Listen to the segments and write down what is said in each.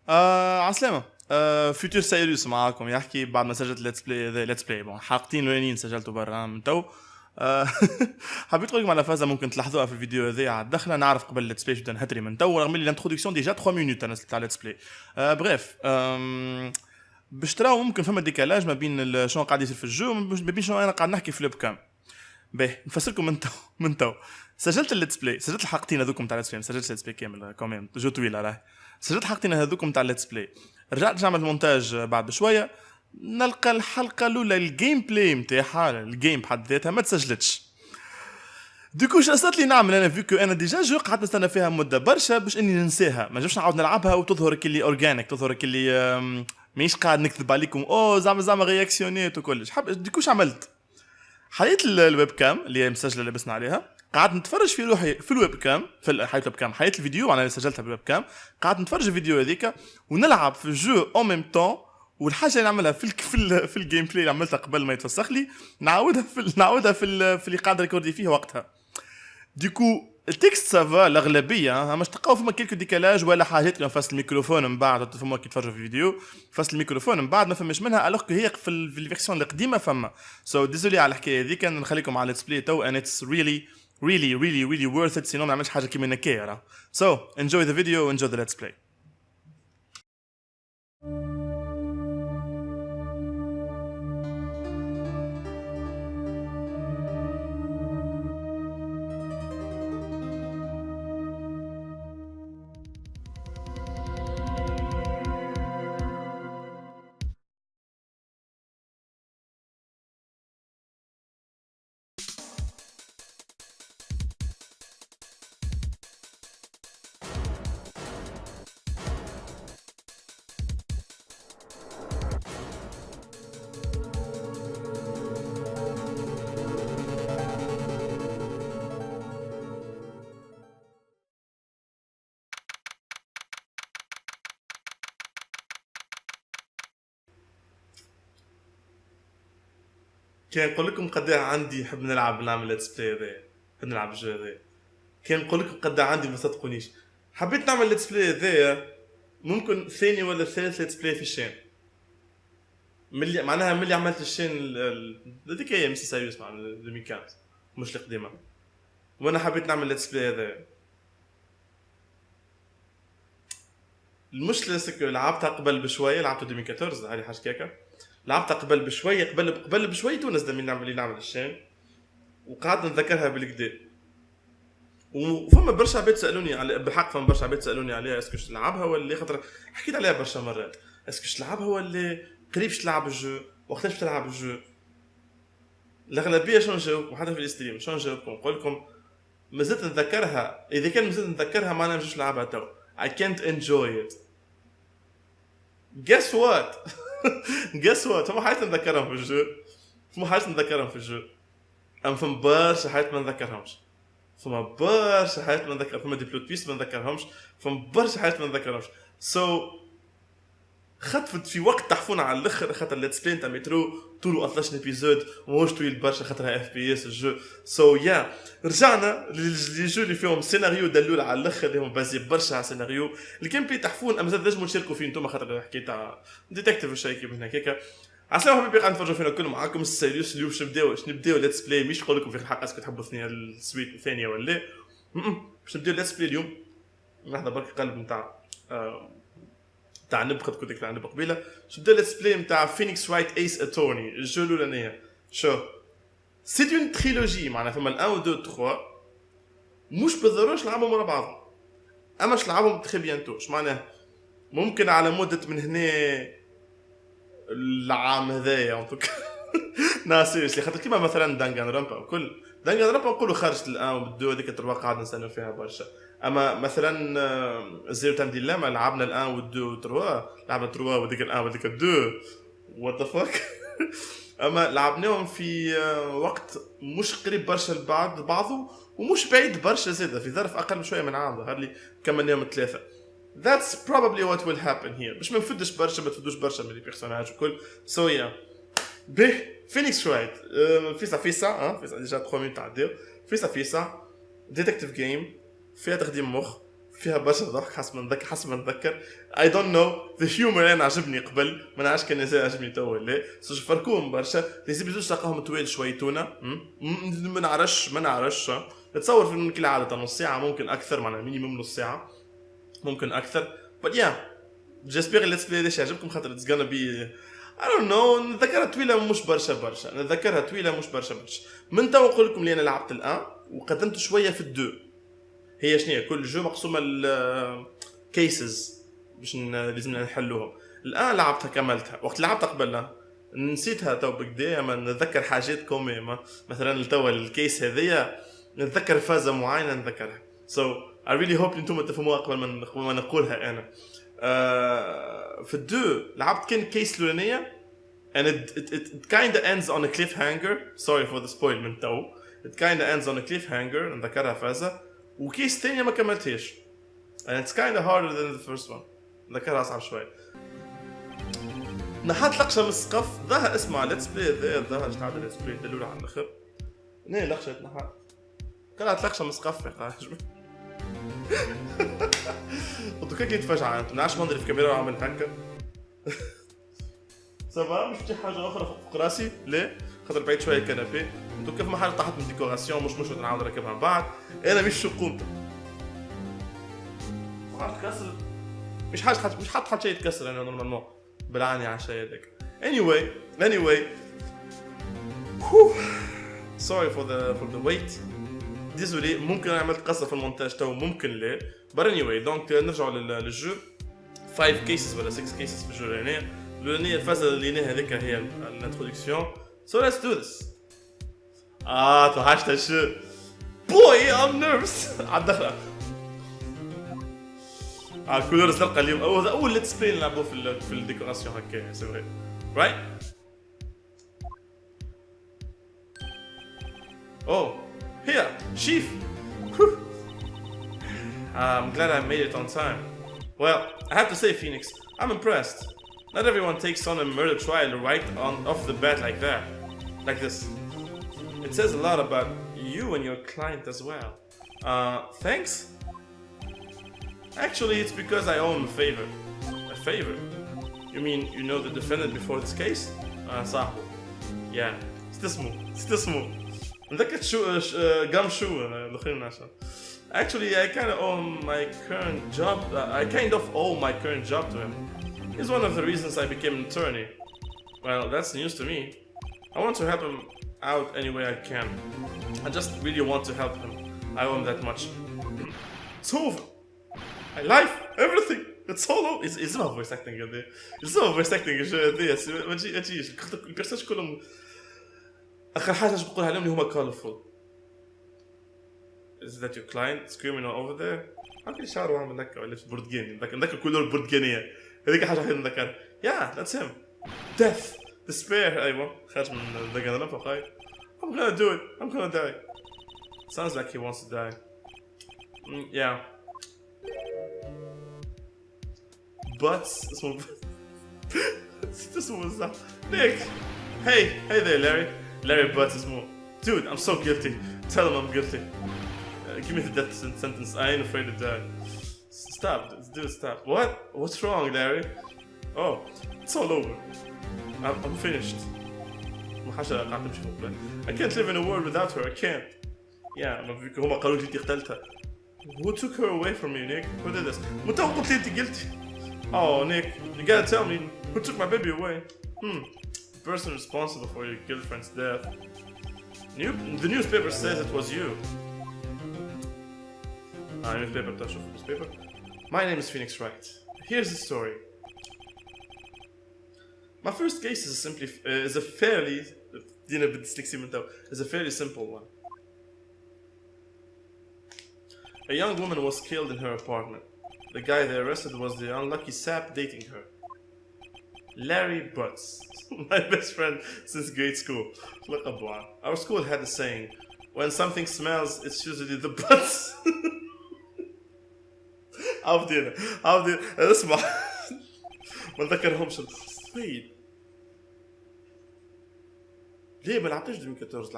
عسلامة. فيوتور سايروس معاكم يحكي بعد ما سجلت ليتس بلاي بون حلقتين الاولانيين سجلته برا من تو. آه، حبيت نقول لكم على فازه ممكن تلاحظوها في الفيديو هذا على الدخله. نعرف قبل ليتس بلاي نبدا نهدري من تو رغم اللي الانتروداكسيون ديجا 3 مينوت انا تاع ليتس بلاي. بريف، باش تراو ممكن فما ديكالاج ما بين شنو قاعد يصير في الجو ما بين شنو انا قاعد نحكي في الويب كام. باهي نفسركم من تو سجلت الليتس بلاي، سجلت الحلقتين هذوكم تاع ليتس بلاي، سجلت ليتس بلاي كامل كمان جو طويل عليه. سجلت الحلقتين هذوكم تاع ليتس بلاي، رجعت نعمل مونتاج بعد بشويه نلقى الحلقه الاولى الجيم بلاي نتاعها الجيم بحد ذاتها ما تسجلتش. دوكو شو صارت لي نعمل انا فيكو انا ديجا جو قعدت نستنى فيها مده برشا باش اني ننساها، ما نجمش نعاود نلعبها وتظهر كلي اورجانيك، تظهر كلي مانيش قاعد نكذب عليكم او زعما رياكسيونيت وكلش. دوكو شو عملت؟ حيت الويب كام اللي هي مسجله لبسنا عليها، قاعد نتفرج في روحي في الويب كام، في حيت الويب كام حيت الفيديو انا سجلتها بالويب كام، قاعد نتفرج الفيديو هذيك ونلعب في الجو اون ميم طون. والحاجه اللي نعملها في الجيم بلاي اللي عملتها قبل ما يتفسخ لي نعاودها في اللي قاعد ريكوردي فيه وقتها. ديكو التكست سافا الاغلبيه مش تلقاو فما كيلكو ديكالاج ولا حاجات كيما فاس الميكروفون من بعد فما كي تفرجوا في الفيديو فاس الميكروفون من بعد ما فماش منها الوغ هي في الفيرسيون القديمه فما. سو ديزولي على الحكايه هذيك، نخليكم على ليتس بلاي تو and it's really worth it. سينو ما نعملش حاجه كيما نكايه. So enjoy the video, enjoy the let's play. كان نقول لكم قد عندي نحب نعمل ليتس بلاي هذا، نحب نلعب الجو هذا. كان نقول لكم قد عندي ما تصدقونيش. حبيت نعمل ليتس بلاي هذايا ممكن ثاني ولا ثالث ليتس بلاي في الشان. ملي عملت الشان هذيك هي مش سيريوس مع 2015 مش القديمه، وانا حبيت نعمل ليتس بلاي هذا. المشكله سكو لعبتها قبل بشويه، لعبت 2014 هذه حاجه كيكه. لعبتها قبل بشويه قبل بشويه تونس اللي نعمل الشان، وقعدت نذكرها بالكدا. وفما برشا عباد سالوني على بالحق، فما برشا عباد سالوني عليها اسكو تلعبها ولا، خاطر حكيت عليها برشا مرات اسكو تلعبها ولا قريب تلعب الجو، وقتاش تلعب الجو. الاغلبيه شنو نجاوبكم حتى في الاستريم شنو نجاوبكم؟ نقول لكم مازلت نتذكرها. اذا كان مازلت نتذكرها ما نجمش نلعبها تو. I can't enjoy it. guess what فما حاجات نتذكرهم في الجو، ام فما برشا حاجات ما نتذكرهمش. فما دي بلوت تويست ما نتذكرهمش، فما برشا حاجات ما نتذكرهمش. خطفت في وقت تحفونا على الاخر، خاطر ليتس بلاي تاع مترو طولو 13 ابيزود ومش طويل برشا خاطرها اف بي اس الجو. رجعنا للجو اللي فيهم سيناريو دلول على الاخر، اللي هم بازي برشا على سيناريو اللي كان بي تحفون. اما زاد لازم تشاركوا فيه انتم، خاطر حكيت تاع ديتكتيف وشي كيف هكاك. عسلامة حبيبي، قاعد نتفرجوا فينا الكل معاكم السيريوس. اليوم باش نبداو ليتس بلاي. مش نقول لكم في الحق اسكو تحبوا السويت الثانيه ولا باش نبداو ليتس بلاي اليوم. لحظه برك قلب نتاع تاع نبقى كنت تاع نبقى قبيله. باش نبداو ليتس بلاي نتاع فينيكس رايت ايس اتورني الجو الاولانيه. شو سي اون تريلوجي، معناها فما ال 1 و 2 3 مش بالضروره نلعبهم ورا بعض، اما نلعبهم تري بيانتو. اش معناها؟ ممكن على مده من هنا العام هذايا انطوك ناسيوس خاطر كيما مثلا دانجان رامبا وكل دانجان رامبا نقولوا خرجت الان وبدو هذيك التربه قاعد نستناو فيها برشا. اما مثلا زيرو تايم ديلاما لعبنا الان والدو تروا، لعبنا تروا وهذيك الان وهذيك الدو وات ذا فاك. اما لعبناهم في وقت مش قريب برشا بعضه ومش بعيد برشا زاده، في ظرف اقل بشويه من عام. ظهر لي كملناهم ثلاثه. That's probably what will happen here. باش ما نفدش برشا، ما تفدوش برشا من لي بيرسوناج وكل. سويا به فينيكس رايت فيسا ديجا 3 مينوت تعديو. فيسا ديتكتيف جيم فيها تخديم مخ، فيها برشا ضحك حسب ما نتذكر. I don't know the humor انا عجبني قبل ما نعرفش كان نزال عجبني تو ولا سو فركوهم برشا لازم يزوج تلقاهم طويل شويتونا ما نعرفش نتصور في كل عادة نص ساعة ممكن أكثر معناها مينيموم نص ساعة ممكن أكثر but yeah جاسبيغ الليتس بلاي ديش يعجبكم خاطر it's gonna be I don't know نتذكرها طويلة مش برشا من تو نقول لكم اللي أنا لعبت الآن وقدمت شوية في الدو هي شنية كل جو مقسومة الكيسز باش لازمنا نحلوهم الآن لعبتها كملتها وقت لعبتها قبلها نسيتها تو بكدا اما نتذكر حاجات كومي مثلا توا الكيس هذيا نتذكر فازة معينة نتذكرها so I really hope انتم تفهموها قبل ما نقولها انا في الدو لعبت كان كيس لولانية and it kinda ends on a cliffhanger sorry for the spoil من تو it kinda ends on a cliffhanger نتذكرها فازة وكيس ثانية ما كملتهاش and it's kinda harder than the first one نتذكرها أصعب شوي نحط لقشة من السقف ظاهر اسمع ليتس بلاي ظاهر تعدل ليتس بلاي دلوله على الآخر نيه لقشة نحط كانت لقشة من السقف يا قاش وتو كيف تفجع انت نعرفش منظري في الكاميرا وعمل هكا سافا مش بتجي حاجة أخرى فوق راسي ليه؟ خاطر بعيد شوية الكنبي انتو كيف ما حاجة طاحت من ديكوراسيون مش نعاود نركبها من بعد أنا مش شو قمت حاجة تكسر مش حاجة شيء يتكسر أنا نورمالمون بلعني على الشيء هذاك anyway sorry for the wait ديزولي ممكن انا عملت قصه في المونتاج تو ممكن لا but anyway دونك نرجعوا للجو 5 cases ولا 6 cases في الجو الاولانيه الفازه اللي هذيك هي الانتروداكسيون so let's do this توحشت الشو boy I'm nervous عالدخله كولور زرقاء اليوم اول ليتس بلاي نلعبوه في الديكوراسيون هكا سي فري right oh here chief I'm glad I made it on time well I have to say Phoenix I'm impressed not everyone takes on a murder trial right off the bat like this it says a lot about you and your client as well thanks actually it's because I owe him a favor you mean you know the defendant before this case صاحبه yeah استسمو نذكر شو قام شو دخلنا عشان actually I kind of owe my current job to him he's one of the reasons I became an attorney well that's news to me I want to help him out any way I can I just really want to help him I owe him that much it's over my life everything it's all over it's not voice acting it's not voice acting ما تجيش البيرسوناج كلهم آخر حاجة بقولها لهم اللي هما colorful is that your client screaming over there هاكي شعره عامل هكا ولا لبس برتقاني نذكر كلور برتقانية هذيك حاجة وحيدة نذكر yeah that's him death despair أيوة خارج من الدقن لفه خاي I'm gonna do it I'm gonna die sounds like he wants to die yeah butts اسمه بصح Nick hey there Larry Butts is more. Dude, I'm so guilty. Tell him I'm guilty. Give me the death sentence. I ain't afraid to die. Stop, dude, stop. What? What's wrong, Larry? Oh, it's all over. I'm finished. I can't live in a world without her. I can't. Yeah, هما قالوا لي قتلتها. Who took her away from me, Nick? Who did this? متى قلت لي انت guilty? Oh, Nick, you gotta tell me who took my baby away. The person responsible for your girlfriend's death. The newspaper says it was you. Newspaper. My name is Phoenix Wright. Here's the story. My first case is a fairly simple one. A young woman was killed in her apartment. The guy they arrested was the unlucky sap dating her. Larry Butts, my best friend since grade school. Our school had a saying, when something smells, it's usually the butts. عاودي اسمع ما نذكرهمش سيد ليه ما لعبتش 2014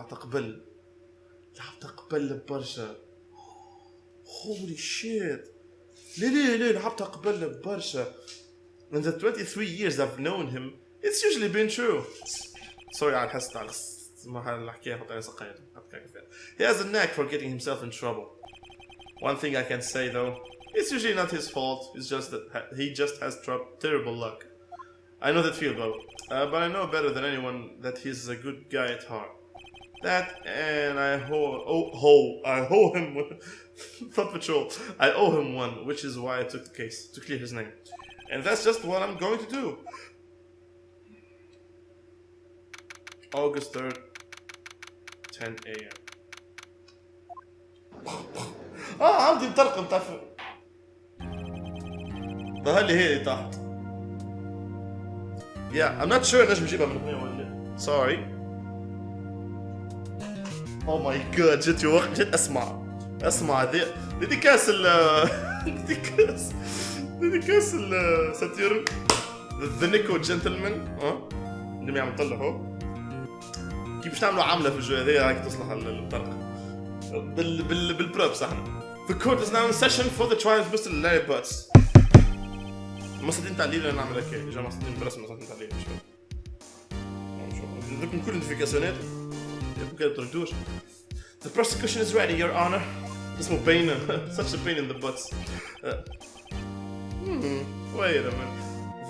لعبتها قبل برشا holy shit ليه لعبتها قبل برشا. In the 23 years I've known him, it's usually been true. Sorry على الحس على ما الحكاية حط عليه سقاية. He has a knack for getting himself in trouble. One thing I can say though, it's usually not his fault. It's just that he just has terrible luck. I know that feel though, but I know better than anyone that he's a good guy at heart. That and I owe him Thought Patrol. I owe him one, which is why I took the case to clear his name. And that's just what I'm going to do. August 3rd, 10 a.m. عندي مطرقة متعرف. ظهر لي هي تحت. Yeah, I'm not sure نجم نجيبها من هنا ولا. Sorry. Oh my god, جت وقت جت اسمع ذي كاس ساتيرن ذا نيكو جنتلمان اللي عم يطلعوا كيف باش نعملوا عامله في الجو هذايا هيك تصلح الطرق بالبروبس احنا. The court is now in session for the trial of Mr. Larry Butts. مصدين تعليل انا نعمل هكا جا مصدين برسم مصدين تعليل شو بدكم كل نوتيفيكاسيونات يبقى كده بتردوش. The prosecution is ready, Your Honor. اسمه pain such a pain in the butts. Wait a minute.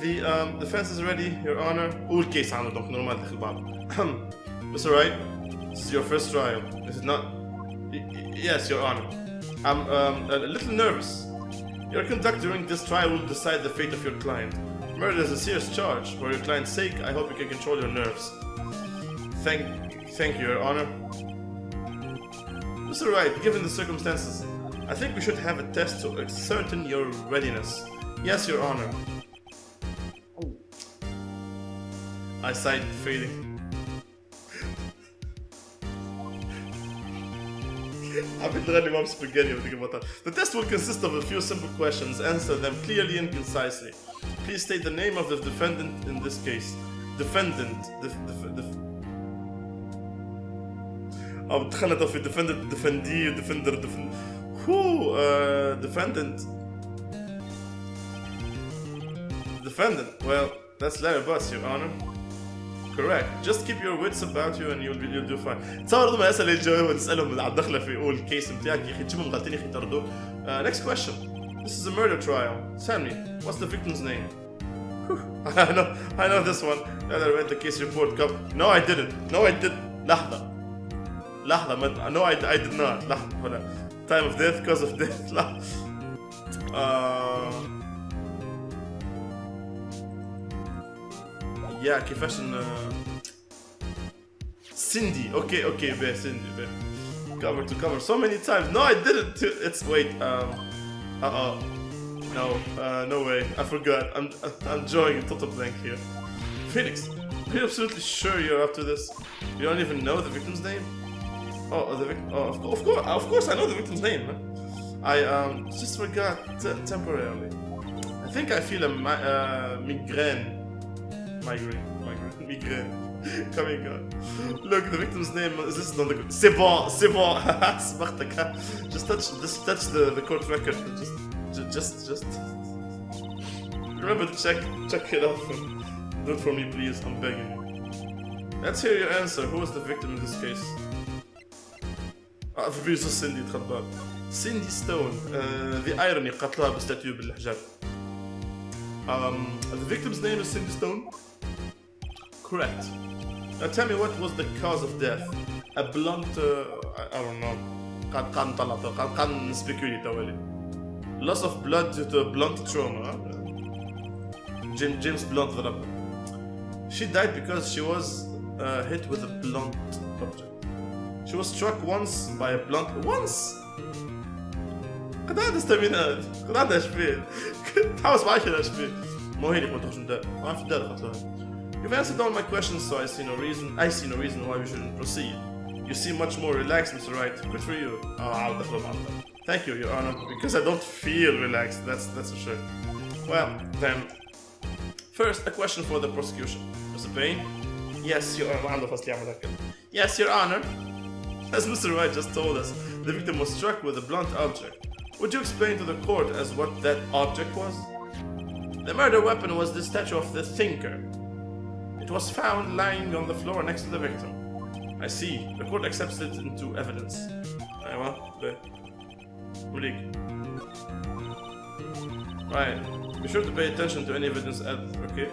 The defense is ready, Your Honor. قول كيس عنه دونك نورمال داخل بعض. Mr. Wright, this is your first trial. Is it not? Yes, Your Honor. I'm a little nervous. Your conduct during this trial will decide the fate of your client. Murder is a serious charge. For your client's sake, I hope you can control your nerves. Thank you, Your Honor. Mr. Wright, given the circumstances, I think we should have a test to ascertain your readiness. Yes, Your Honor. I sighed, fading. The test will consist of a few simple questions. Answer them clearly and concisely. Please state the name of the defendant in this case. Defendant. دخلت في defendant, defendee, defender, who? Defendant. Defendant. Well, that's Larry Butts, Your Honor. Correct. Just keep your wits about you and you'll do fine. تصور لما اسال الجواب ونسالهم على الدخله في يقول الكيس نتاعك يا اخي تجيبهم غلطين يا اخي يطردوا. Next question. This is a murder trial. Tell me, what's the victim's name? I know this one. I read the case report. No, I didn't. لحظة. No, I did not. لحظة. Time of death, cause of death. Yeah, كيفاش Cindy. Okay, Cindy. Cover to cover so many times. No, I didn't. It's wait. No way. I forgot. I'm drawing a total blank here. Phoenix, are you absolutely sure you're up to this? You don't even know the victim's name? Of course I know the victim's name. I just forgot temporarily. I think I feel a migraine coming on. Look, the victim's name is this on the C'est bon. Just touch the court record. Just remember to check it off and do it for me, please. I'm begging you. Let's hear your answer. Who is the victim in this case? في بيزو سيندي تخبط. Cindy Stone. The irony قتلها بستاتيو بالحجاب. The victim's name is Cindy Stone? Correct. Now tell me, what was the cause of death? A blunt, I don't know. قاعد نسبيكولي توالي. Loss of blood due to a blunt trauma. James Blunt ضربها. She died because she was hit with a blunt object. She was struck once by a blunt. Once? قد عندها استامينات. قد عندها شبيه. تحاوس معاك يا شبيه. مو هي اللي كنت تخرج من الدار. ما في الدار قتلوها. You've answered all my questions, so I see no reason why we shouldn't proceed. You seem much more relaxed, Mr. Wright. Good for you. Thank you, Your Honor, because I don't feel relaxed. That's for sure. Well, then, first a question for the prosecution. Mr. Payne? Yes, Your Honor. Yes, Your Honor. As Mr. Wright just told us, the victim was struck with a blunt object. Would you explain to the court as what that object was? The murder weapon was the statue of the Thinker. It was found lying on the floor next to the victim. I see. The court accepts it into evidence. أيوة. وليك. Right. Be sure to pay attention to any evidence added, okay?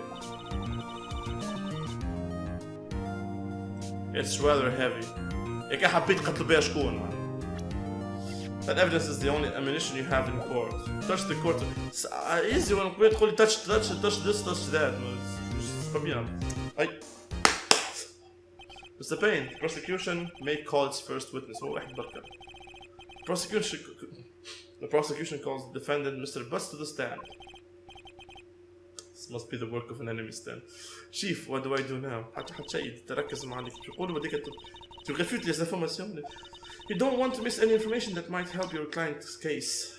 It's rather heavy. ياك حبيت قتلوا بيها شكون man. That evidence is the only ammunition you have in court. Touch the court. Easy when we تقول touch this, touch that. It's pas bien. Mr. Payne, prosecution may call its first witness. هو واحد بركة. The prosecution calls the defendant Mr. Butts to the stand. This must be the work of an enemy stand. Chief, what do I do now? حتى شيء تركز معك. تقول بدك tu refutes les informations. You don't want to miss any information that might help your client's case.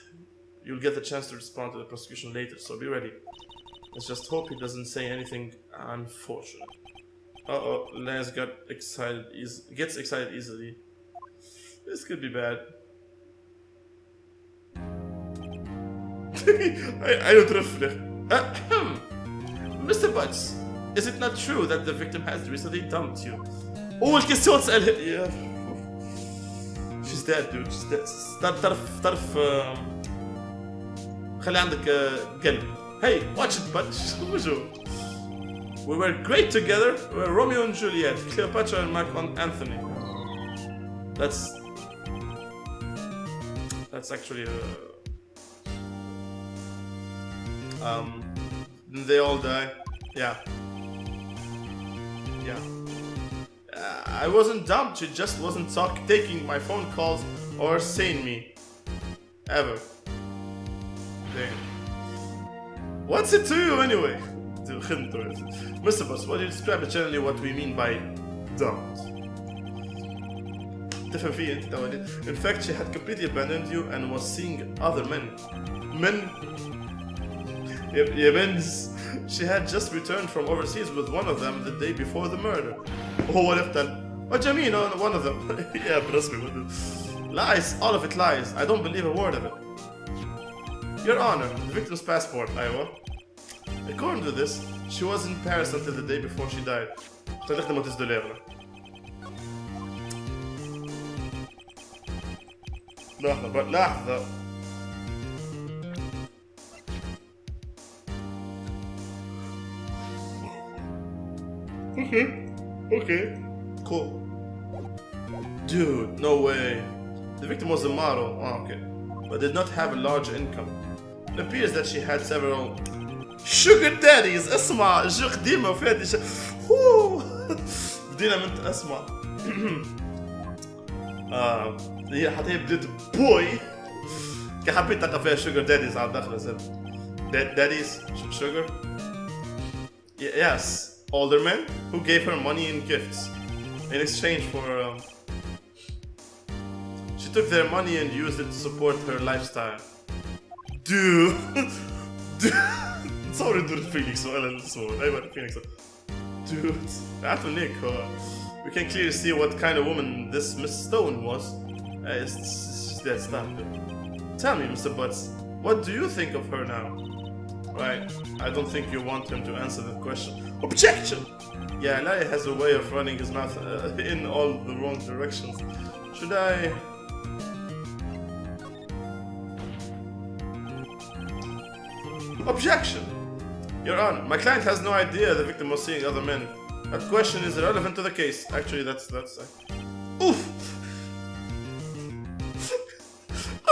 You'll get the chance to respond to the prosecution later, so be ready. Let's just hope he doesn't say anything unfortunate. Uh-oh, Lance gets excited easily. This could be bad. I don't reflect. Mr. Butts, is it not true that the victim has recently dumped you? أول question تسألها. She's dead, dude. She's dead. تعرف خلي عندك قلب. Hey, watch it, Butts. We were great together. We were Romeo and Juliet, Cleopatra and Mark Anthony. That's actually they all die. Yeah. I wasn't dumped. She just wasn't taking my phone calls or seeing me. Ever. Damn. What's it to you anyway? Mr. Butts, what do you describe generally what we mean by dumped? In fact, she had completely abandoned you and was seeing other men. She had just returned from overseas with one of them the day before the murder. Oh, what do you mean, one of them? Yeah, trust me. Lies, all of it lies. I don't believe a word of it. Your Honor, the victim's passport, Iowa. According to this, she was in Paris until the day before she died. لحظة. Okay. Cool. Dude, no way. The victim was a model, okay, but did not have a large income. It appears that she had several sugar daddies. اسمع جو قديمة وفي هذه بدينا من اسمع. هي حتى هي بديت بوي كي حبيت تلقى فيها sugar daddies على الداخل زاد. Daddies sugar. Yes. Older men who gave her money and gifts in exchange for she took their money and used it to support her lifestyle. Dude. تصور ندور فينيكس ولا نصور أيوة فينيكس. Dude, عارف ليك we can clearly see what kind of woman this Miss Stone was. That's not good. Tell me, Mr. Butts, what do you think of her now? Right, I don't think you want him to answer that question. Objection! Yeah, Lai has a way of running his mouth in all the wrong directions. Should I... Objection! Your Honor, my client has no idea the victim was seeing other men. That question is irrelevant to the case. Actually, that's Oof!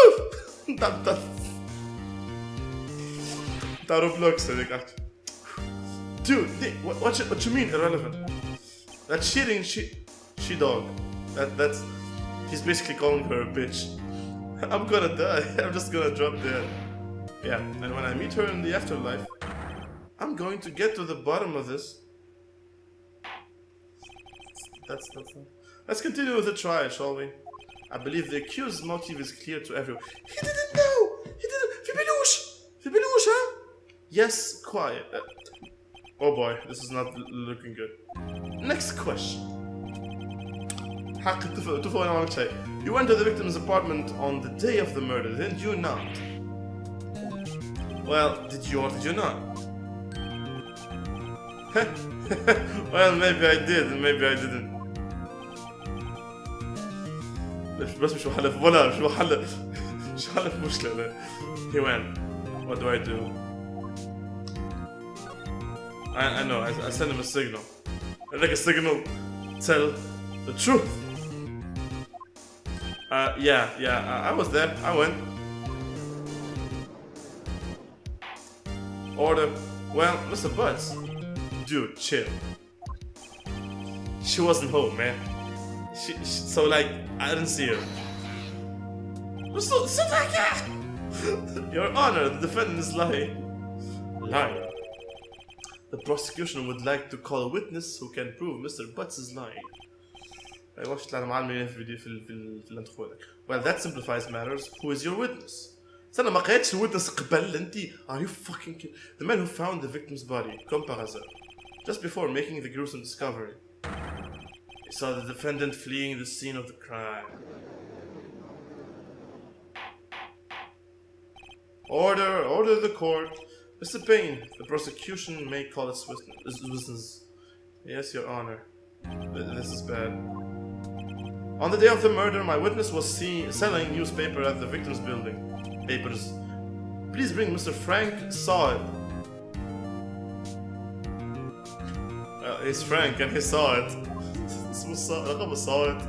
Oof! That Roblox, dude, what you mean irrelevant? That cheating she dog. That's he's basically calling her a bitch. I'm gonna die. I'm just gonna drop dead. Yeah, and when I meet her in the afterlife, I'm going to get to the bottom of this. That's Let's continue with the trial, shall we? I believe the accused's motive is clear to everyone. He didn't know! He didn't... في بلوش, huh? Yes, quiet. Oh boy, this is not looking good. Next question. حق توفى وانا ما عملت شيء. You went to the victim's apartment on the day of the murder, didn't you not? Well, did you or did you not? Well, maybe I did and maybe I didn't. بس مش محل ولا مش محل مش محل مشكلة. He went. What do I do? I know. I sent him a signal. Like a signal. Tell the truth. Yeah. I was there. I went. Order. Well, Mr. Butts. Dude, chill. She wasn't home, man. So like, I didn't see her. Your Honor, the defendant is lying. Lying? The prosecution would like to call a witness who can prove Mr. Butts is lying. واش طلع معلمين في الفيديو في الانترو هذاك. Well, that simplifies matters. Who is your witness? استنى ما قريتش الويتنس قبل انت. Are you fucking kidding? The man who found the victim's body, comme par hasard, just before making the gruesome discovery. He saw the defendant fleeing the scene of the crime. Order the court. Mr. Payne, the prosecution may call its witness. Yes, Your Honor. This is bad. On the day of the murder, my witness was selling newspaper at the victim's building. Papers. Please bring Mr. Frank saw it. He's Frank and he saw it. saw it.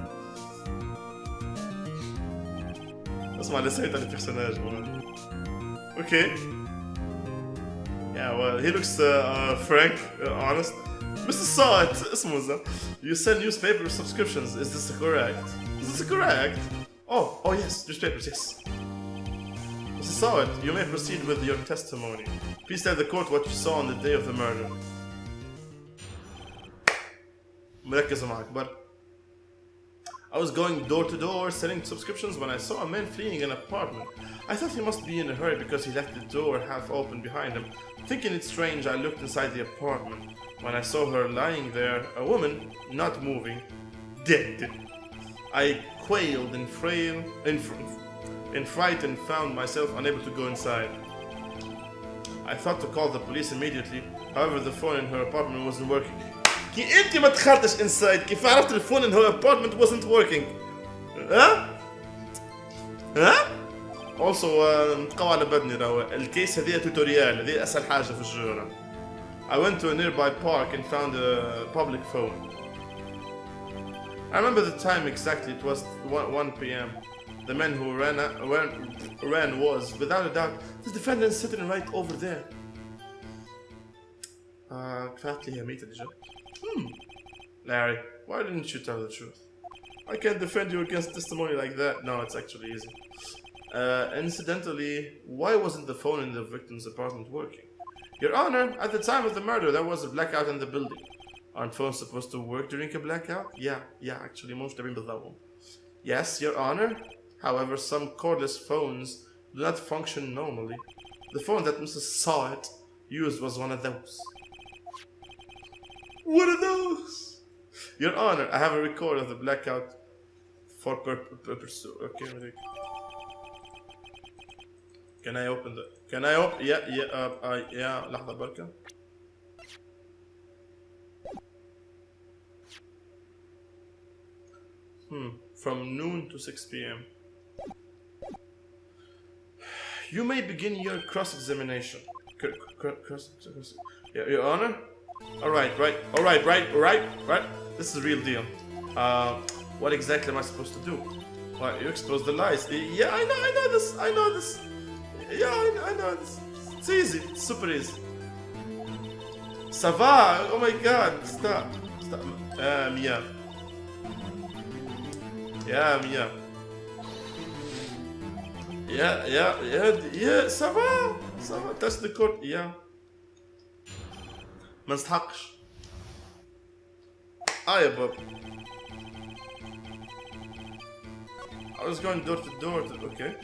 اسمع لسيت على البرسوناج. Okay. Yeah, well, he looks frank, honest. Mr. Saw it. You sell newspaper subscriptions. Is this correct? Oh yes, newspapers, yes. Mr. Saw it. You may proceed with your testimony. Please tell the court what you saw on the day of the murder. مركز معك بر. I was going door to door selling subscriptions when I saw a man fleeing an apartment. I thought he must be in a hurry because he left the door half open behind him. Thinking it strange, I looked inside the apartment. When I saw her lying there, a woman, not moving, dead. I quailed in fright and found myself unable to go inside. I thought to call the police immediately. However, the phone in her apartment wasn't working. كي انت ما دخلتش inside كيف عرفت الفون in her apartment wasn't working؟ ها؟ Also نبقاو على بدني راهو الكيس هذه توتوريال هذه اسهل حاجة في الجورة. I went to a nearby park and found a public phone. I remember the time exactly. It was 1 p.m. The man who ran was, without a doubt, the defendant sitting right over there. كفايت لي هي ميتة ديجا. Larry, why didn't you tell the truth? I can't defend you against testimony like that. No, it's actually easy. Incidentally, why wasn't the phone in the victim's apartment working? Your Honor, at the time of the murder, there was a blackout in the building. Aren't phones supposed to work during a blackout? Yeah, actually, most of them. Yes, Your Honor. However, some cordless phones do not function normally. The phone that Mrs. Sawit used was one of those. One of those? Your Honor, I have a record of the blackout for purpose. Okay, wait. Can I open the... Can I open... Yeah, لحظة بركة. From noon to 6 p.m. You may begin your cross-examination. Your Honor? Alright, right. This is the real deal. What exactly am I supposed to do? Well, you expose the lies. Yeah, I know this. Yeah, I know this. It's easy. It's super easy. Ça va? Oh my god. Stop. Mia. Yeah, Mia. Yeah, ça va. Touch the court. Yeah. ما نستحقش. يا باب. I was going door to door. Okay.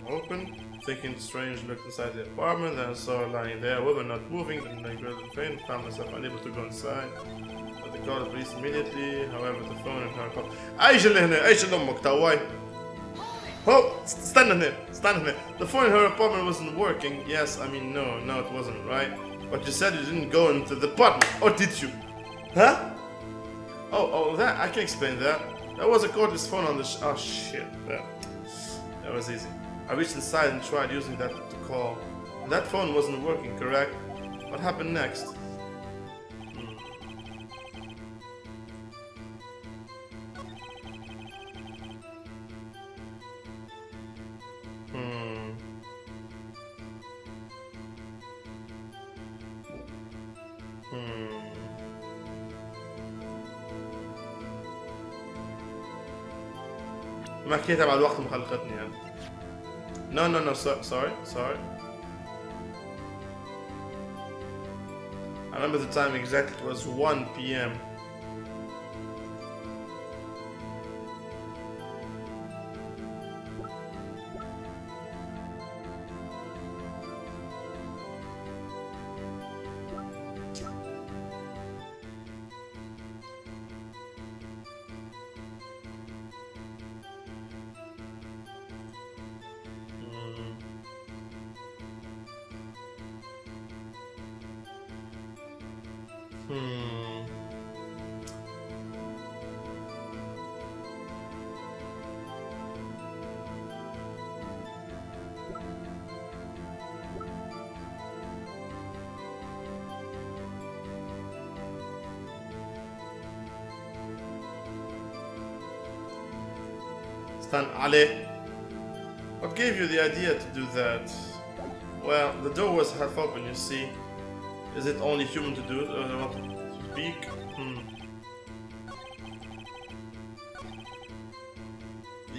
Open. thinking strange, looked inside the apartment, then I saw her lying there, a woman not moving, then I grabbed the phone, found myself unable to go inside. But they called the police immediately, however the phone in her pocket. ايش اللي هنا؟ ايش اللي امك تواي؟ Oh, stand here. The phone in her apartment wasn't working. Yes, I mean no, it wasn't, right? But you said you didn't go into the apartment, or did you? Huh? Oh, that I can explain that. That was a cordless phone on the oh shit, that was easy. I reached inside and tried using that to call. That phone wasn't working, correct? What happened next? ما حكيتها بعد وقت مخلقتني يعني. No, sorry. I remember the time exactly, it was 1 p.m. Ali, what gave you the idea to do that? Well, the door was half open, you see. Is it only human to do it, or not to speak?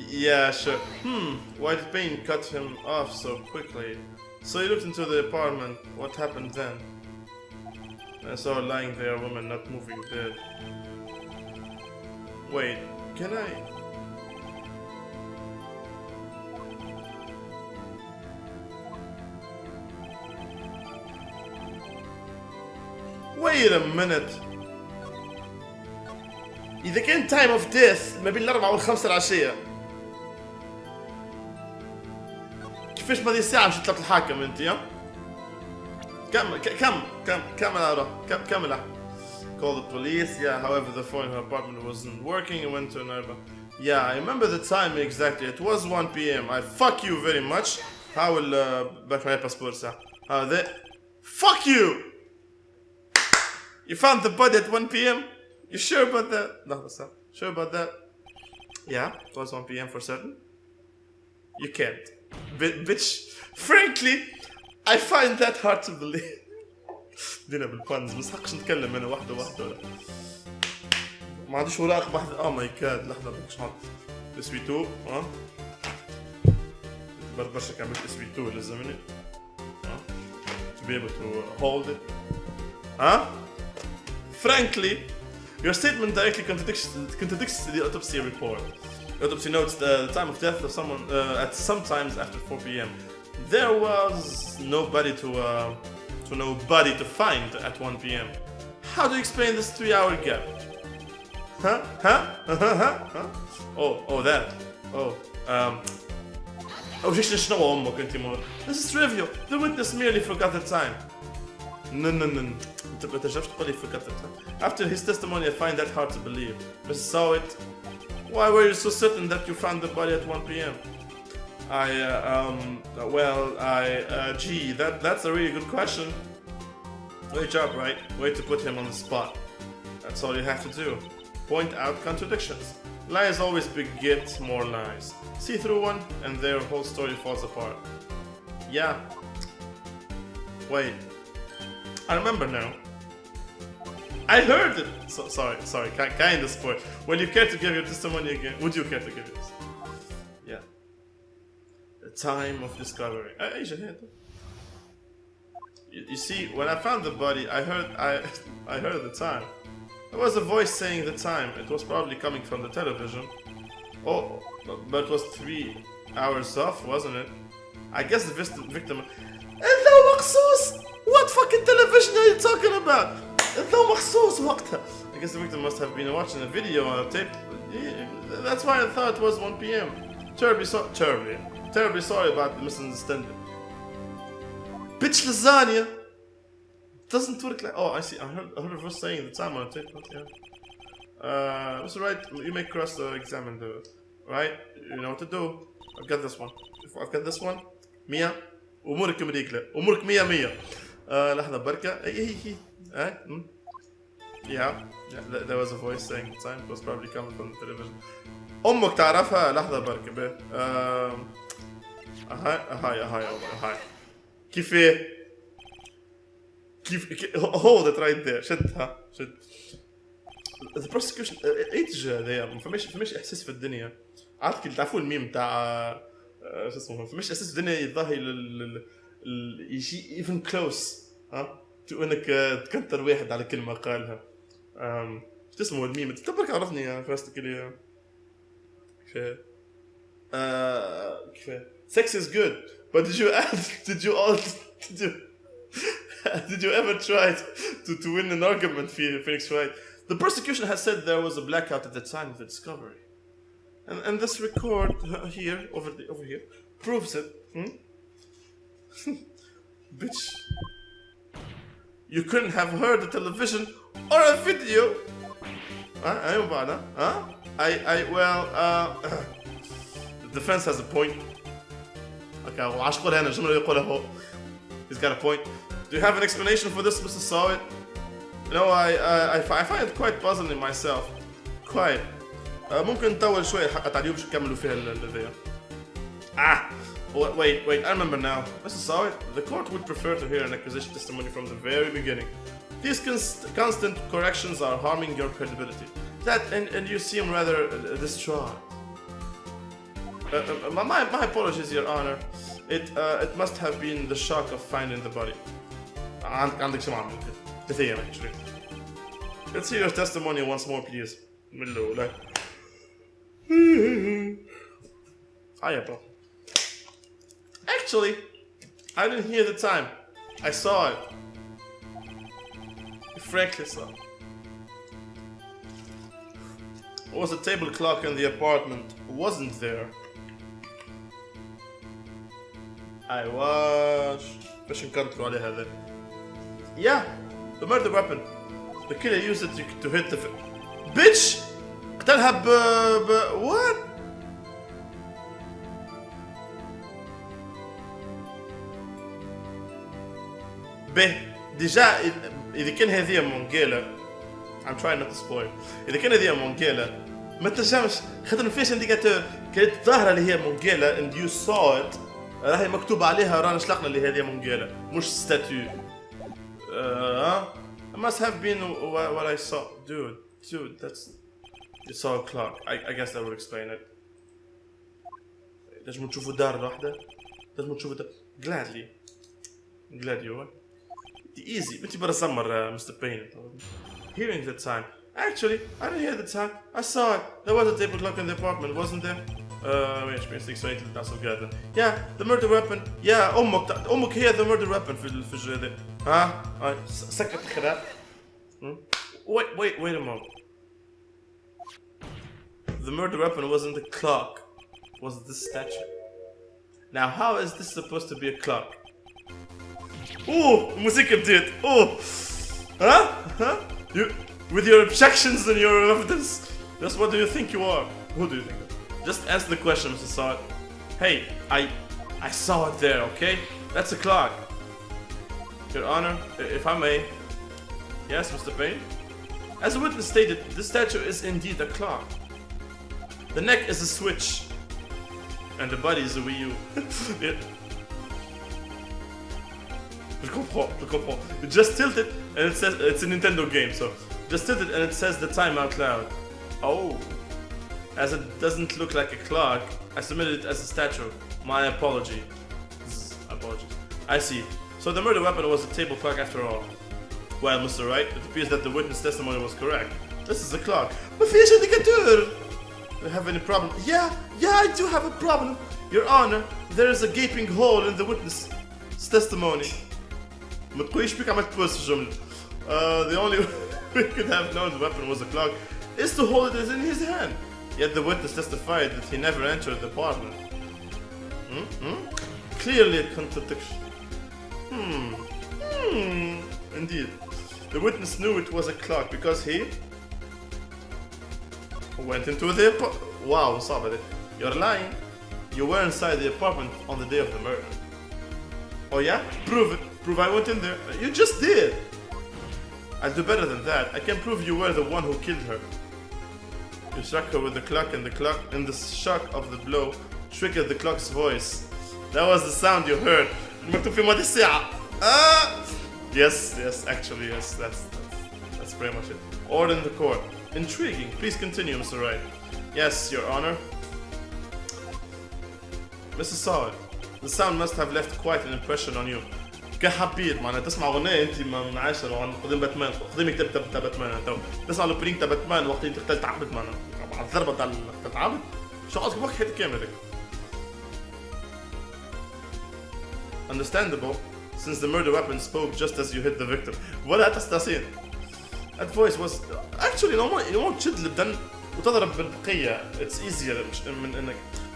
Yeah, sure. Why did Payne cut him off so quickly? So he looked into the apartment. What happened then? I saw her lying there, a woman not moving, dead. Wait, can I... Wait a minute. إذا كان time of death ما بين الأربعة والخمسة العشية كيفاش ما دي الساعة مش تطلع الحاكم أنت يا؟ كمل Call the police, yeah, however the phone in her apartment wasn't working and went to another. Yeah, I remember the time exactly, it was 1 p.m. I fuck you very much. حاول باك معايا باسبور ساعة. Fuck you! You found the body at 1 p.m.? You sure about that? No, sure about that? Yeah, it was 1 p.m. for certain. You can't. Bitch, frankly, I find that hard to believe. دينا بالفانز بس حقش نتكلم انا واحدة ولا ما عنديش وراق واحدة. ماي جاد لحظة باش نحط اس بي 2 برشا كعملت اس بي 2 لازمني to be able to hold it. Frankly, your statement directly contradicts the autopsy report. The autopsy notes the time of death of someone at some times after 4 p.m. There was nobody to find at 1 p.m. How do you explain this 3-hour gap? Objection شنو أمك أنت مور? This is trivial. The witness merely forgot the time. No. أنت ما تجربش تقول لي forgot the time. After his testimony, I find that hard to believe. But saw it. Why were you so certain that you found the body at 1 p.m.? Gee, that's a really good question. Great job, Wright. Way to put him on the spot. That's all you have to do. Point out contradictions. Lies always beget more lies. See through one, and their whole story falls apart. Yeah. Wait. I remember now. I heard it! Sorry, kind of spoil. Will you care to give your testimony again? Would you care to give yours? Yeah. The time of discovery. You see, when I found the body, I heard the time. There was a voice saying the time. It was probably coming from the television. Oh, but it was 3 hours off, wasn't it? I guess the victim. انت مخصوص. What fucking television are you talking about? انت مخصوص وقتها. I guess the victim must have been watching a video on a tape. That's why I thought it was 1 p.m. Terribly sorry about the misunderstanding. Bitch lasagna doesn't work like. Oh, I see. I heard her voice saying the time on a tape. Yeah. Mr. Wright, you may cross-examine the. Right? You know what to do. I've got this one. I've got this one. Mia. أمورك مريكلة. أمورك 100. لحظة بركة. Yeah, there was a voice saying the time. It was probably coming from the television. أمك تعرفها لحظة بركة به. هاي. كيف hold it right there. شدها. The prosecution ايش ذا فمش احساس في الدنيا. عارف كل تعرفوا الميم تاع شو اسمه فمش احساس في الدنيا يظهر يجي even close تو انك تكنتر واحد على كلمة قالها. شو اسمه الميم تبرك عرفني يا فاست كلي كيف sex is good but did you ever try to win an argument في Phoenix Wright? The prosecution has said there was a blackout at the time of the discovery, and this record here over here proves it. Bitch, you couldn't have heard the television or a video. The defense has a point. Okay, he's got a point. Do you have an explanation for this, Mr. Sawit? No, I find it quite puzzling myself. Quite. ممكن نطول شوية حق تعليم شو كملوا فيها الذي. Wait, I remember now. Mr. Sawit, the court would prefer to hear an accusation testimony from the very beginning. These constant corrections are harming your credibility. And you seem rather distraught. My apologies, Your Honor. It must have been the shock of finding the body. عندك شو معمل كثير actually. Let's hear your testimony once more, please. من الأولى. Hiya, bro. Actually, I didn't hear the time. I saw it. I frankly saw it. There was a table clock in the apartment. Wasn't there? I was. باش نكنترو على هذا. Yeah, the murder weapon. The killer used it to hit the bitch. قتلها what? ديجا إذا كان هذه مونجيلا I'm trying not to spoil. إذا كان هذه مونجيلا ما تنجمش خاطر ما فيش انديكاتور كانت ظاهرة اللي هي مونجيلا and you saw it راهي مكتوب عليها رانا شلقنا اللي هذه مونجيلا مش ستاتيو. It must have been what I saw. Dude, that's... You saw a clock. I guess that would explain it. لازم تشوفوا دار واحدة. لازم تشوفوا دار. Gladly. Glad you won. Easy. انتي برا سمر Mr. Payne. Hearing the time. Actually, I didn't hear the time. I saw it. There was a table clock in the apartment, wasn't there? ايش بين 6 و8 تاع قاعدة. Yeah, the murder weapon. Yeah, أمك هي the murder weapon في الجريدة. سكت الخراب. Wait a moment. The murder weapon wasn't the clock. It was the statue. Now, how is this supposed to be a clock? Ooh, الموسيقى بديت. Huh? You, with your objections and your evidence, just what do you think you are? Who do you think? Just answer the question, Mr. Sawit. Hey, I saw it there, okay? That's a clock. Your Honor, if I may. Yes, Mr. Payne? As the witness stated, this statue is indeed a clock. The neck is a switch. And the body is a Wii U. Je comprends. You just tilt it and it says it's a Nintendo game, so just tilt it and it says the time out loud. Oh. As it doesn't look like a clock, I submitted it as a statue. My apologies. I see. So the murder weapon was a table clock after all. Well, Mr. Wright, it appears that the witness testimony was correct. This is a clock. But فيش indicator. Do you have any problem? Yeah, I do have a problem. Your Honor, there is a gaping hole in the witness' testimony. ما تقوليش بيك عملت بوست في الجملة. The only way we could have known the weapon was a clock is to hold it in his hand. Yet the witness testified that he never entered the apartment. Clearly a contradiction. Indeed. The witness knew it was a clock because he went into the apartment. Wow, صعبة. You're lying. You were inside the apartment on the day of the murder. Oh yeah? Prove it. Prove I went in there. You just did. I'll do better than that. I can prove you were the one who killed her. You struck her with the clock and the shock of the blow triggered the clock's voice. That was the sound you heard. مكتوب في ماضي الساعة. Yes, actually, yes. That's pretty much it. Order in the court. Intriguing. Please continue, Mr. Wright. Yes, Your Honor. Mr. Sawyer, the sound must have left quite an impression on you. كحبيت معناها تسمع أغنية أنت من 10 عن قدام باتمان قدام كتاب تاع باتمان أنت تسمع الأوبنينغ تاع باتمان وقت اللي تقتل تعبد معناها على الضربة تاع تعبد شو قصدك وقت حياتك كامل هيك. Understandable, since the murder weapon spoke just as you hit the victim. ولا تستحسين. That voice was actually نورمال تشد البدن وتضرب بالبقية. It's easier من إنك.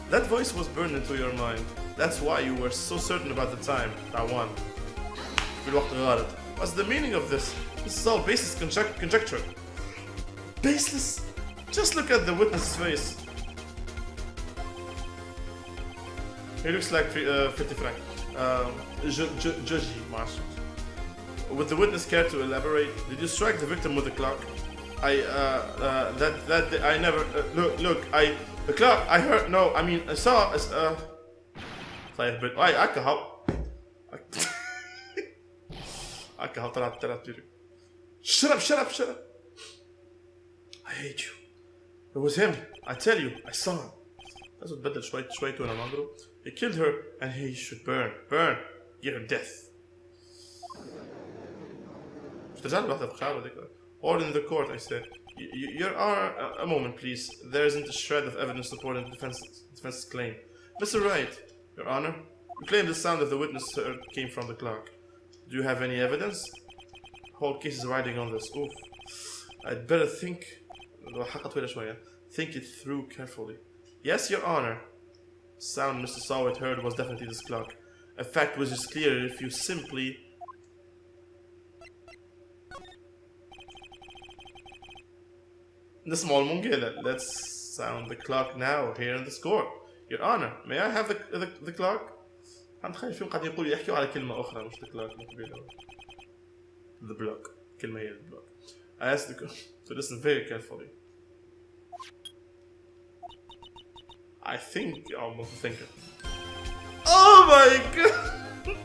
That voice was burned into your mind. That's why you were so certain about the time. تاع one. في الوقت غلط. What's the meaning of this? This is all baseless conjecture. Baseless? Just look at the witness's face. He looks like 50 franc. Judgy, Marshal. Would the witness care to elaborate? Did you strike the victim with the clock? I never. Look, the clock. I heard. No, I mean, I saw. طيب but I كهو. كهو طلعت تيجي. Shut up. I hate you. It was him. I tell you, I saw him. لازم تبدل شوية وأنا مغرب. He killed her and he should burn. Give her death. Order in the court, I said. Your Honor, a moment, please. There isn't a shred of evidence supporting the defense's claim. Mr. Wright, Your Honor, you claim the sound of the witness heard came from the clock. Do you have any evidence? The whole case is riding on this. Oof. I'd better think it through carefully. Yes, Your Honor. The sound Mr. Sawyer heard was definitely this clock. A fact which is clear if you simply نسمعوا المنجلة. Let's sound the clock now here in this court. Your Honor, may I have the clock? هنتخيل فيهم قاعدين يقولوا يحكوا على كلمة أخرى مش the clock. The block. كلمة هي the block. I asked the court to listen very carefully. I think I'm thinking. Oh my god!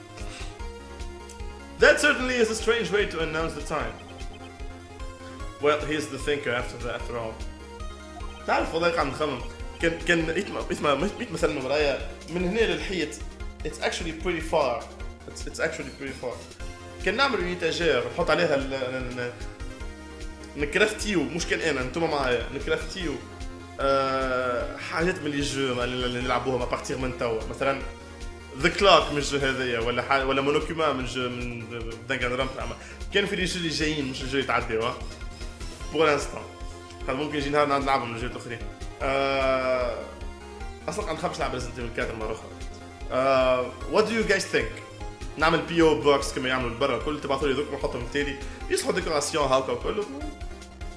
That certainly is a strange way to announce the time. Well, he's the thinker after all. تعرف والله قاعد نخمم كان يتمثل المراية من هنا للحيط. It's actually pretty far. It's actually pretty far. كان نعمل يونيتاجير نحط عليها نكرافتيو مش كان أنا أنتم معايا نكرافتيو حاجات من الجو اللي نلعبوها ما بارتير من توا مثلا ذا كلوك من الجو هذايا ولا مونوكيما من جو من دانجان رامب كان في الجو اللي جايين مش الجو يتعديوا بور انستون هذا ممكن يجي نهار نلعبهم من الجو الاخرين اصلا قاعد نخبش نلعب ريزنت ايفل 4 مره اخرى وات دو يو جايز ثينك نعمل بي او بوكس كما يعملوا برا كل تبعثوا لي دوك نحطهم تالي يصلحوا ديكوراسيون هاكا وكله.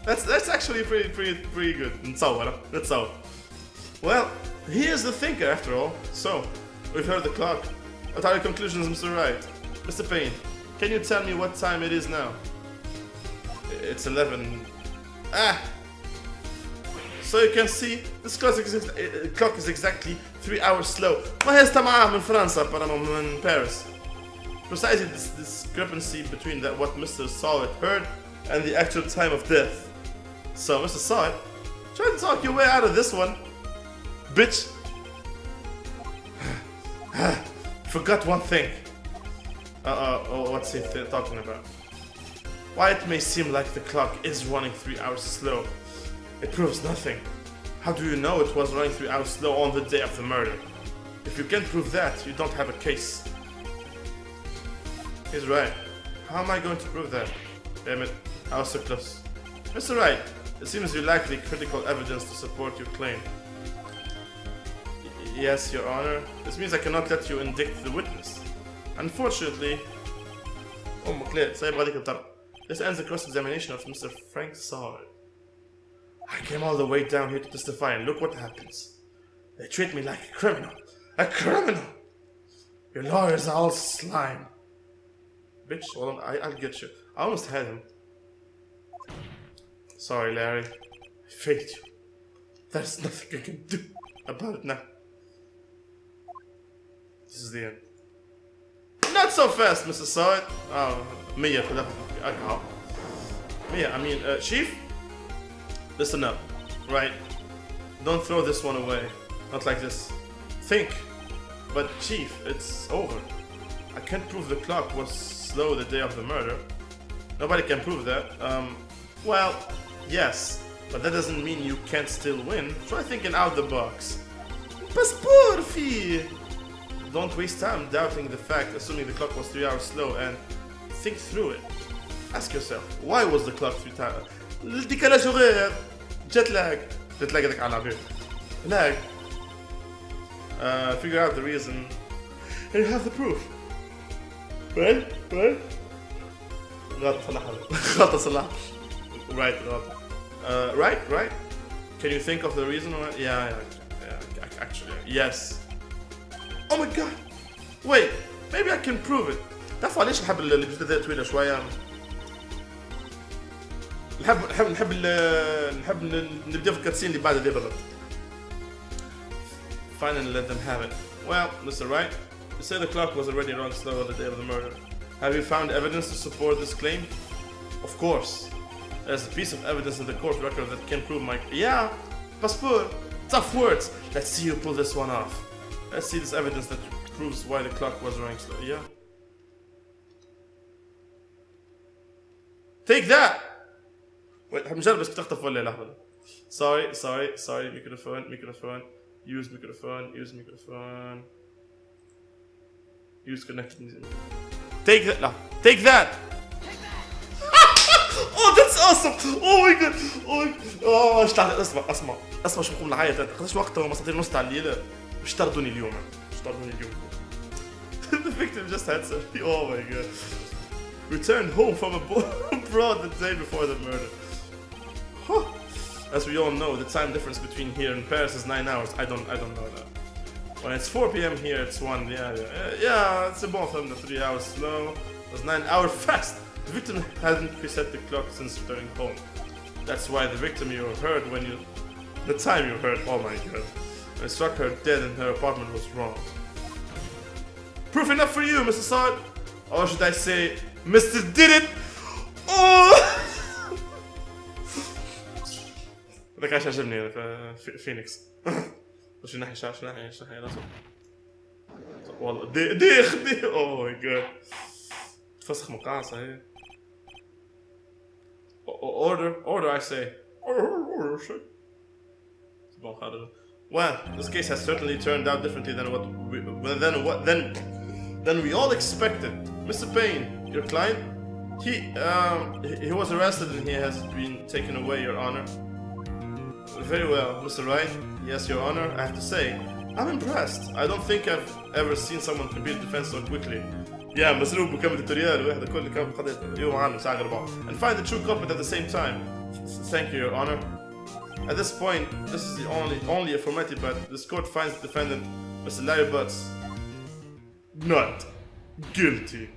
That's actually pretty good. نتصور. Well, he is the thinker after all. So, we've heard the clock. What are your conclusions, Mr. Wright? Mr. Payne, can you tell me what time it is now? It's 11. So you can see, this clock is exactly 3 hours slow. ما هي استمعها من فرنسا من Paris. Precisely this discrepancy between what Mr. Sawyer heard and the actual time of death. So, Mr. Sawyer, try to talk your way out of this one, bitch. Forgot one thing. What's he talking about? While it may seem like the clock is running 3 hours slow, it proves nothing. How do you know it was running 3 hours slow on the day of the murder? If you can't prove that, you don't have a case. He's right. How am I going to prove that? Damn it, I was so close. Mr. Wright, it seems you lack the critical evidence to support your claim. Yes, Your Honor. This means I cannot let you indict the witness. Unfortunately, this ends the cross-examination of Mr. Frank Sard. I came all the way down here to testify, and look what happens. They treat me like a criminal. A criminal! Your lawyers are all slime. Bitch, well, I'll get you. I almost had him. Sorry, Larry. I failed you. There's nothing I can do about it now. This is the end. Not so fast, Mr. Sard. Oh, Mia, for that. Mia, I mean, Chief? Listen up, right? Don't throw this one away. Not like this. Think. But Chief, it's over. I can't prove the clock was slow the day of the murder. Nobody can prove that. Well, yes. But that doesn't mean you can't still win. Try thinking out the box. Passport fee! Don't waste time doubting the fact, assuming the clock was 3 hours slow, and think through it. Ask yourself, why was the clock 3 times? الديكالاج horaire, jet lag هذاك على العبير. Lag. Figure out the reason, and you have the proof. Right? غلطة صلاح. Right. Right? Can you think of the reason? Yeah, actually, yes. Oh my god! Wait, maybe I can prove it. تعرفوا علاش نحب الفيديوهات طويلة شوية؟ نحب نبدأ في الكاتسين اللي بعد دي بالضبط. Finally let them have it. Well, Mr. Wright, you say the clock was already run slow on the day of the murder. Have you found evidence to support this claim? Of course. There's a piece of evidence in the court record that can prove my... Yeah, passport. Tough words. Let's see you pull this one off. Let's see this evidence that proves why the clock was running slow. Yeah. Take that! Wait, هنجرب بس بتخطف ولا لحظة. Sorry. Microphone. Use microphone. Use connected. Take that! No. Take that! Oh, that's awesome! Oh my god! ايش تعال اسمع شو بقوم نعيط قداش وقت ما صدر نص تاع الليل باش طردوني اليوم. The victim just had surgery. Oh my god. Returned home from abroad the day before the murder. Huh. As we all know, the time difference between here and Paris is 9 hours. I don't know that. When it's 4 p.m. here, it's 1. Yeah, it's about 3 hours slow. It was 9 hours fast. The victim hadn't reset the clock since returning home. That's why the victim you heard the time you heard, oh my god, when it struck her dead in her apartment was wrong. Proof enough for you, Mr. Sard? Or should I say, Mr. Did it? Oh! هذاك عاش عجبني في فينيكس. شو ناحية راسه. والله ديخ oh my god. تفسخ مقاصة هي. Order I say. Well, this case has certainly turned out differently than we all expected. Mr. Payne, your client, he was arrested and he has been taken away, Your Honor. Very well, Mr. Wright. Yes, Your Honor. I have to say, I'm impressed. I don't think I've ever seen someone complete defense so quickly. Yeah, مسروق وكمل tutorial واحد كل كم قضيت يوم عنه ساعة ربع. And find the true culprit at the same time. Thank you, Your Honor. At this point, this is the only a formality, but this court finds the defendant, Mr. Larry Butts, not guilty.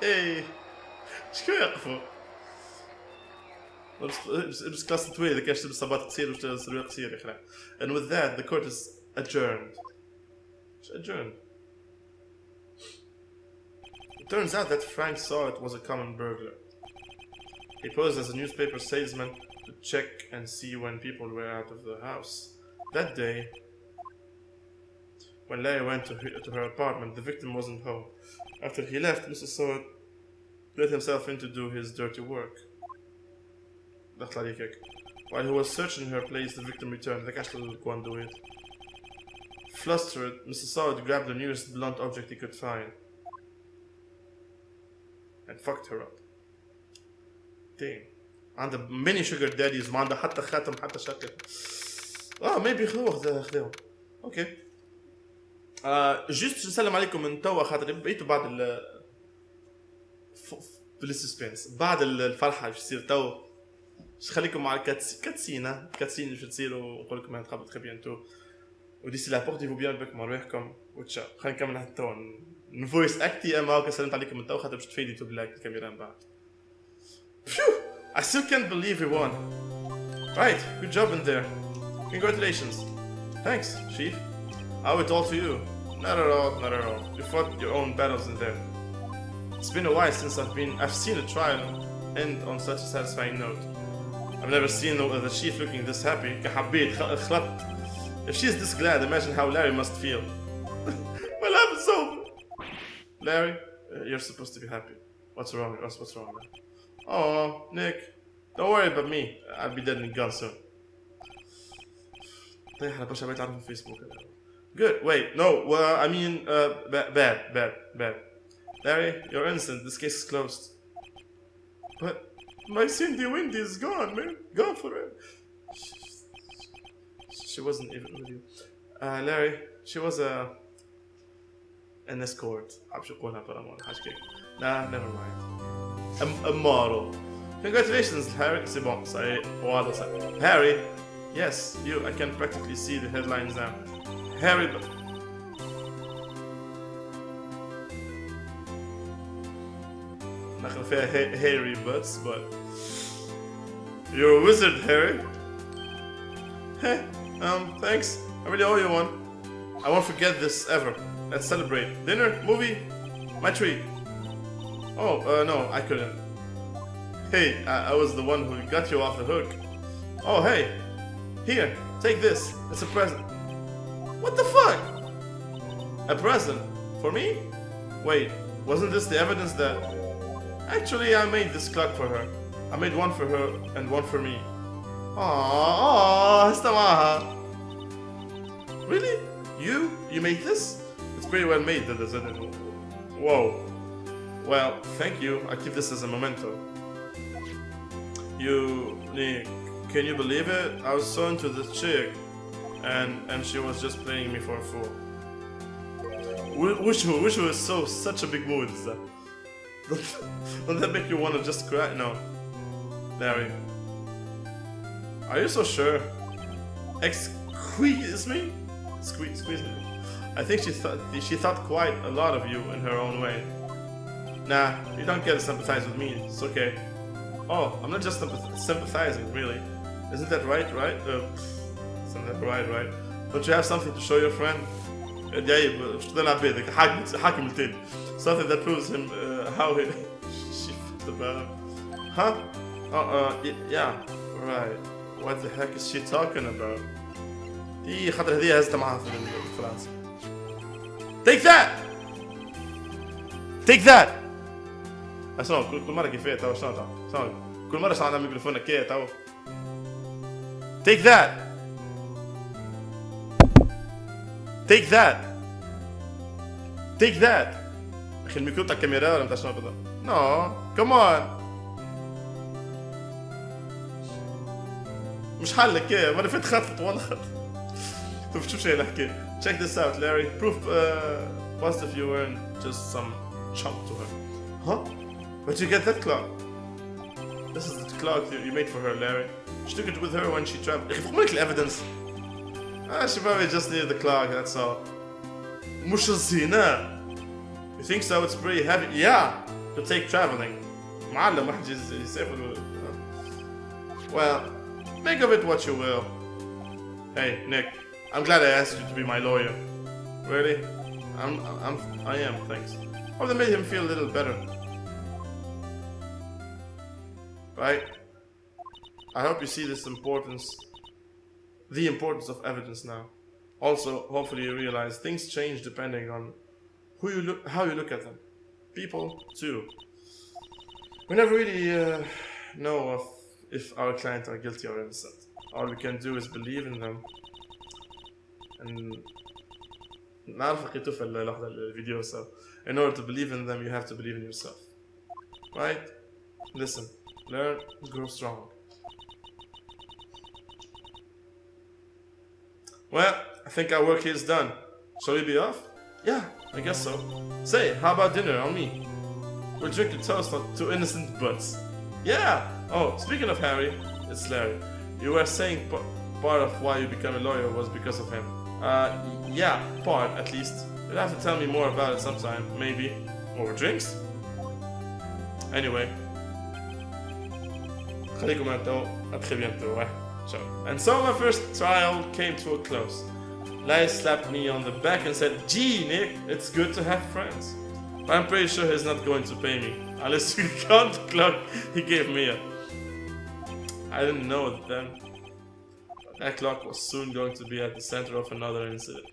Hey, شكو يقفوا؟ لبس كلاس طويل إذا كانش تلبس صباط قصير ولا سروال قصير يا أخي. And with that, the court is adjourned. It turns out that Frank Sard was a common burglar. He posed as a newspaper salesman to check and see when people were out of the house. That day, when Larry went to her apartment, the victim wasn't home. After he left, Mr. Sard let himself in to do his dirty work. While he was searching her place, the victim returned. Go and do it. Flustered, Mr. Sod grabbed the nearest blunt object he could find and fucked her up. Damn. عندها many sugar daddies ما عندها حتى خاتم حتى شكل. maybe خذوه. اوكي. جست نسلم عليكم من توا خاطر بقيتوا بعد بالسسبنس بعد الفرحه باش تصير تو باش نخليكم مع الكاتسين اللي باش تصير ونقول لكم تخبط خبي انتو وديسي لا بورتي بيان بك مروحكم وتشا خلينا نكمل حتى تو نفويس اكتي اما هاكا سلمت عليكم من تو خاطر باش تفيدي تو بلاك الكاميرا من بعد. I still can't believe we won. Right, good job in there. Congratulations. Thanks, Chief. I owe it all to you. Not at all. You fought your own battles in there. It's been a while since I've seen a trial end on such a satisfying note. I've never seen the Chief looking this happy. If she's this glad, imagine how Larry must feel. My life is over. Larry, you're supposed to be happy. What's wrong? What's wrong, man? Oh, Nick, don't worry about me. I'll be dead in a gun soon. Good. Wait, no. Well, I mean, bad. Larry, you're innocent. This case is closed. But my Cindy Windy is gone, man. Gone forever. She wasn't even with you. Larry, she was an escort. Nah, never mind. A model. Congratulations, Harry. C'est bon, ça y est. Harry, yes, you. I can practically see the headlines now. Harry. Not gonna say hairy butts, but you're a wizard, Harry. Hey, thanks. I really owe you one. I won't forget this ever. Let's celebrate. Dinner, movie, my treat. Oh, no, I couldn't. Hey, I was the one who got you off the hook. Oh, hey, here, take this. It's a present. What the fuck? A present? For me? Wait, wasn't this the evidence that... Actually, I made this clock for her. I made one for her and one for me. Aww, استمعها. Really? You made this? It's pretty well made, isn't it? Whoa. Well, thank you. I keep this as a memento. Nick, can you believe it? I was so into this chick, and she was just playing me for a fool. Wish was such a big mood. Is that? Don't that make you want to just cry? No. Larry. Are you so sure? Excuse me? Squeeze me. I think she thought quite a lot of you in her own way. Nah, you don't get to sympathize with me. It's okay. Oh, I'm not just sympathizing, really. Isn't that right? Isn't that right? Don't you have something to show your friend? Something that proves him how she felt about him. Huh? Yeah, right. What the heck is she talking about? دي خاطر هذه هزتها معاها في فرنسا. Take that! Take that! اسمعوا كل مرة كيفية تو شنو كل مرة شنو عندها ميكروفون هكايا تو. Take that! Take that! Take that! أخي الميكرو تاع الكاميرا ولا نتاع شنو بالضبط؟ No, come on! مش حلك كيا ما انا فات خطط ولا خط. طيب شوف شي الحكاية. Check this out, Larry. Proof positive you weren't just some chump to her. Huh? Where'd you get that clock? This is the clock you made for her, Larry. She took it with her when she traveled. خذ لك evidence. She probably just needed the clock, that's all. مش الزينة. You think so? It's pretty heavy. Yeah, to take traveling. معلم واحد يسافر. Well, make of it what you will. Hey, Nick, I'm glad I asked you to be my lawyer. Really? I am, thanks. Hope that made him feel a little better. Right? I hope you see the importance of evidence now. Also, hopefully you realize things change depending on how you look at them. People, too. We never really know if our clients are guilty or innocent. All we can do is believe in them. And نعرف لقيتو في لحظة الفيديو. So in order to believe in them you have to believe in yourself. Right? Listen, learn, grow strong. Well, I think our work here is done. Shall we be off? Yeah, I guess so. Say, how about dinner on me? We'll drink a toast on two innocent butts. Yeah! Oh, speaking of Harry, it's Larry. You were saying part of why you became a lawyer was because of him. Yeah, part at least. You'll have to tell me more about it sometime, maybe. Over drinks? Anyway. خليكم انتو à très bientôt, ouais. Ciao. And so my first trial came to a close. Lai slapped me on the back and said, "Gee, Nick, it's good to have friends." But I'm pretty sure he's not going to pay me unless you count the clock he gave me. I didn't know it then. But that clock was soon going to be at the center of another incident.